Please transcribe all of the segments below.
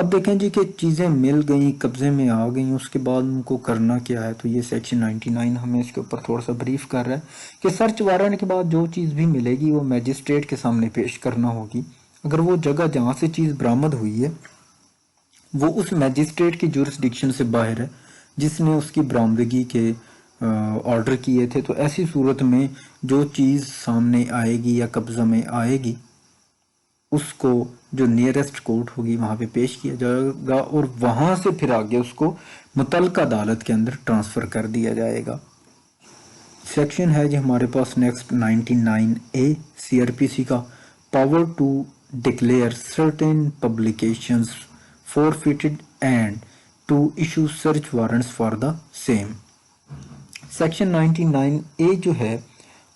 اب دیکھیں جی کہ چیزیں مل گئیں، قبضے میں آ گئیں، اس کے بعد ان کو کرنا کیا ہے. تو یہ سیکشن 99 ہمیں اس کے اوپر تھوڑا سا بریف کر رہا ہے کہ سرچ وارنٹ کے بعد جو چیز بھی ملے گی وہ میجسٹریٹ کے سامنے پیش کرنا ہوگی. اگر وہ جگہ جہاں سے چیز برآمد ہوئی ہے وہ اس میجسٹریٹ کی جورسڈکشن سے باہر ہے جس نے اس کی برآمدگی کے آرڈر کیے تھے، تو ایسی صورت میں جو چیز سامنے آئے گی یا قبضہ میں آئے گی اس کو جو نیئرسٹ کورٹ ہوگی وہاں پہ پیش کیا جائے گا اور وہاں سے پھر آگے اس کو متعلقہ عدالت کے اندر ٹرانسفر کر دیا جائے گا. سیکشن ہے جی ہمارے پاس نیکسٹ 99A سی آر پی سی کا، power to declare certain publications forfeited and to issue search warrants for the same. Section 99A جو ہے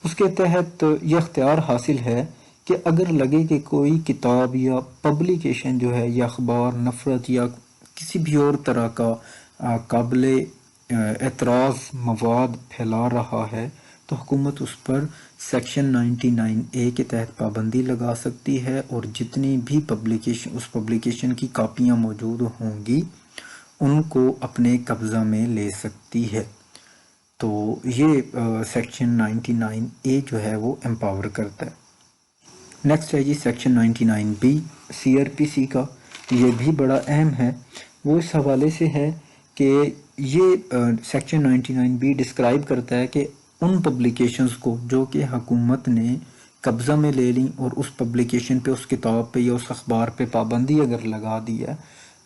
اس کے تحت یہ اختیار حاصل ہے کہ اگر لگے کہ کوئی کتاب یا پبلیکیشن جو ہے یا اخبار نفرت یا کسی بھی اور طرح کا قابل اعتراض مواد پھیلا رہا ہے تو حکومت اس پر سیکشن 99A کے تحت پابندی لگا سکتی ہے اور جتنی بھی اس پبلیکیشن کی کاپیاں موجود ہوں گی ان کو اپنے قبضہ میں لے سکتی ہے. تو یہ سیکشن 99A جو ہے وہ امپاور کرتا ہے. نیکسٹ ہے جی سیکشن 99B سی آر پی سی کا، یہ بھی بڑا اہم ہے. وہ اس حوالے سے ہے کہ یہ سیکشن 99B ڈسکرائب کرتا ہے کہ ان پبلیکیشنز کو جو کہ حکومت نے قبضہ میں لے لیں اور اس پبلیکیشن پہ، اس کتاب پہ یا اس اخبار پہ پابندی اگر لگا دی ہے،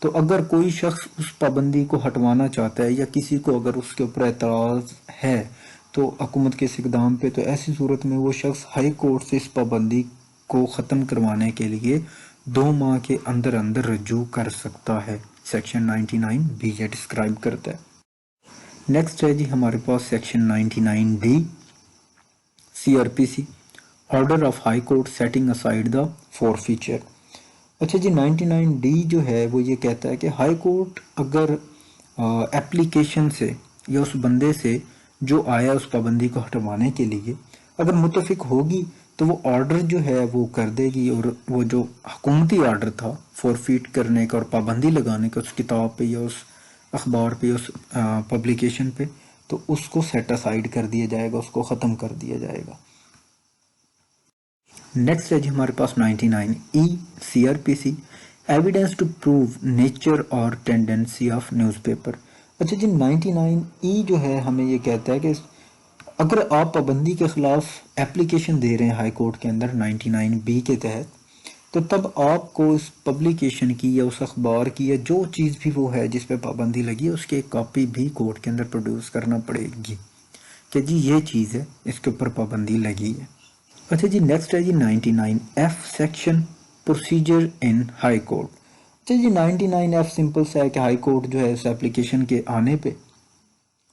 تو اگر کوئی شخص اس پابندی کو ہٹوانا چاہتا ہے یا کسی کو اگر اس کے اوپر اعتراض ہے تو حکومت کے اس اقدام پہ، تو ایسی صورت میں وہ شخص ہائی کورٹ سے اس پابندی کو ختم کروانے کے لیے 2 ماہ کے اندر اندر رجوع کر سکتا ہے. سیکشن 99B یہ ڈسکرائب کرتا ہے. نیکسٹ ہے جی ہمارے پاس section 99D C R P C, order of high court setting aside the forfeiture. اچھا جی 99D جو ہے وہ یہ کہتا ہے کہ ہائی کورٹ اگر اپلیکیشن سے یا اس بندے سے جو آیا اس پابندی کو ہٹوانے کے لیے اگر متفق ہوگی تو وہ آرڈر جو ہے وہ کر دے گی، اور وہ جو حکومتی آرڈر تھا فورفیٹ کرنے کا اور پابندی لگانے کا اس کتاب پہ یا اس اخبار پہ یا اس پبلیکیشن پہ، تو اس کو سیٹ اسائڈ کر دیا جائے گا، اس کو ختم کر دیا جائے گا. نیکسٹ ہے جی ہمارے پاس 99E C R P C, evidence to prove nature اور ٹینڈنسی آف نیوز پیپر. اچھا جی 99E جو ہے ہمیں یہ کہتا ہے کہ اگر آپ پابندی کے خلاف اپلیکیشن دے رہے ہیں ہائی کورٹ کے اندر 99B کے تحت، تو تب آپ کو اس پبلیکیشن کی یا اس اخبار کی یا جو چیز بھی وہ ہے جس پہ پابندی لگی ہے اس کی ایک کاپی بھی کورٹ کے اندر پروڈیوس کرنا پڑے گی کہ جی یہ چیز ہے، اس کے اوپر پابندی لگی ہے. اچھا جی نیکسٹ ہے جی 99F section, procedure in high court. اچھا جی 99F سمپل سا ہے کہ ہائی کورٹ جو ہے اس اپلیکیشن کے آنے پہ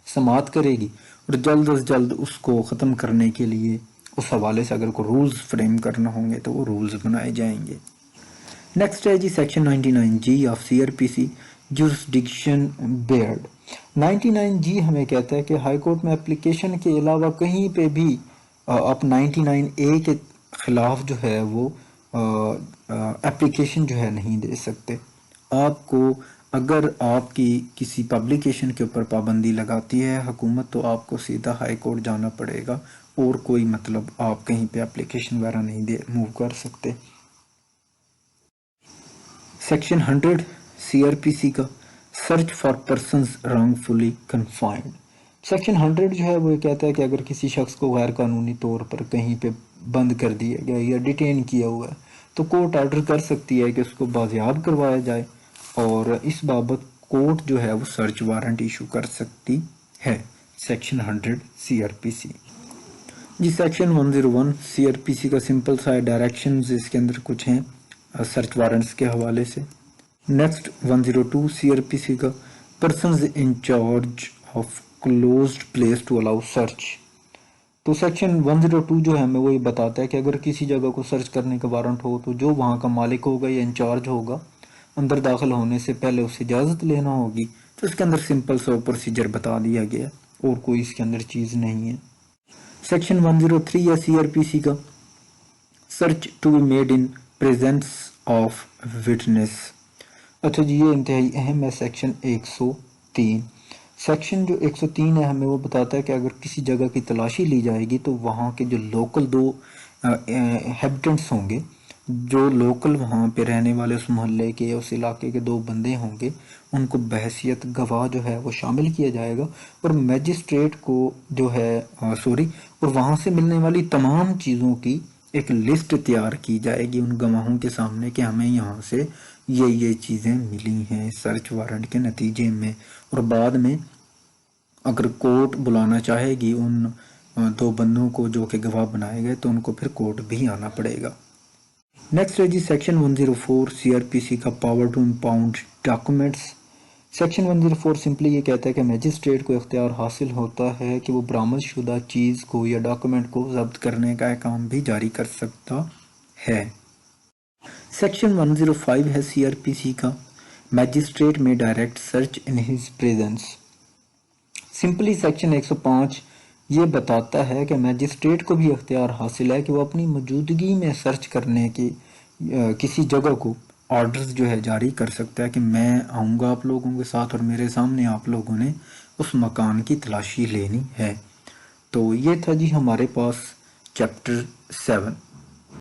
سماعت کرے گی اور جلد از جلد اس کو ختم کرنے کے لیے اس حوالے سے اگر کوئی رولز فریم کرنا ہوں گے تو وہ رولز بنائے جائیں گے. نیکسٹ ہے جی section 99G of C R P C, jurisdiction barred. 99G ہمیں کہتا ہے کہ ہائی کورٹ میں اپلیکیشن کے علاوہ کہیں پہ بھی آپ 99A کے خلاف جو ہے وہ اپلیکیشن جو ہے نہیں دے سکتے. آپ کو اگر آپ کی کسی پبلیکیشن کے اوپر پابندی لگاتی ہے حکومت تو آپ کو سیدھا ہائی کورٹ جانا پڑے گا، اور کوئی مطلب آپ کہیں پہ اپلیکیشن وغیرہ نہیں موو کر سکتے. سیکشن 100 سی آر پی سی کا، search for persons wrongfully confined. Section 100 جو ہے وہ یہ کہتا ہے کہ اگر کسی شخص کو غیر قانونی طور پر کہیں پہ بند کر دیا گیا یا ڈیٹین کیا ہوا ہے تو کورٹ آرڈر کر سکتی ہے کہ اس کو بازیاب کروایا جائے، اور اس بابت کورٹ جو ہے وہ سرچ وارنٹ ایشو کر سکتی ہے. سیکشن 100 سی آر پی سی. جی سیکشن 101 سی آر پی سی کا سمپل سا ڈائریکشنز اس کے اندر کچھ ہیں سرچ وارنٹس کے حوالے سے. نیکسٹ 102 سی آر پی سی کا، persons in charge of closed place to allow search. تو سیکشن 102 جو ہے ہمیں وہی بتاتا ہے کہ اگر کسی جگہ کو سرچ کرنے کا وارنٹ ہو تو جو وہاں کا مالک ہوگا یا انچارج ہوگا اندر داخل ہونے سے پہلے اس سے اجازت لینا ہوگی. تو اس کے اندر سمپل سا پروسیجر بتا دیا گیا اور کوئی اس کے اندر چیز نہیں ہے. سیکشن 103 یا سی آر پی سی کا، search to be made in presence of witness. اچھا جی، یہ انتہائی اہم ہے سیکشن 103۔ سیکشن جو 103 ہے ہمیں وہ بتاتا ہے کہ اگر کسی جگہ کی تلاشی لی جائے گی تو وہاں کے جو لوکل دو ہیبیٹنٹس ہوں گے، جو لوکل وہاں پہ رہنے والے اس محلے کے یا اس علاقے کے دو بندے ہوں گے، ان کو بحیثیت گواہ جو ہے وہ شامل کیا جائے گا، اور میجسٹریٹ کو جو ہے اور وہاں سے ملنے والی تمام چیزوں کی ایک لسٹ تیار کی جائے گی ان گواہوں کے سامنے کہ ہمیں یہاں سے یہ چیزیں ملی ہیں سرچ وارنٹ کے نتیجے میں، اور بعد میں اگر کورٹ بلانا چاہے گی ان دو بندوں کو جو کہ گواہ بنائے گئے تو ان کو پھر کورٹ بھی آنا پڑے گا۔ نیکسٹ ہے جی سیکشن 104 سی آر پی سی کا power to impound documents. Section 104 simply یہ کہتا ہے کہ میجسٹریٹ کو اختیار حاصل ہوتا ہے کہ وہ برآمد شدہ چیز کو یا ڈاکومنٹ کو ضبط کرنے کا احکام بھی جاری کر سکتا ہے۔ سیکشن 105 ہے سی آر پی سی کا، میجسٹریٹ میں direct search in his presence. Simply section 105 یہ بتاتا ہے کہ میجسٹریٹ کو بھی اختیار حاصل ہے کہ وہ اپنی موجودگی میں سرچ کرنے کی کسی جگہ کو آرڈرز جو ہے جاری کر سکتا ہے کہ میں آؤں گا آپ لوگوں کے ساتھ اور میرے سامنے آپ لوگوں نے اس مکان کی تلاشی لینی ہے۔ تو یہ تھا جی ہمارے پاس چیپٹر 7۔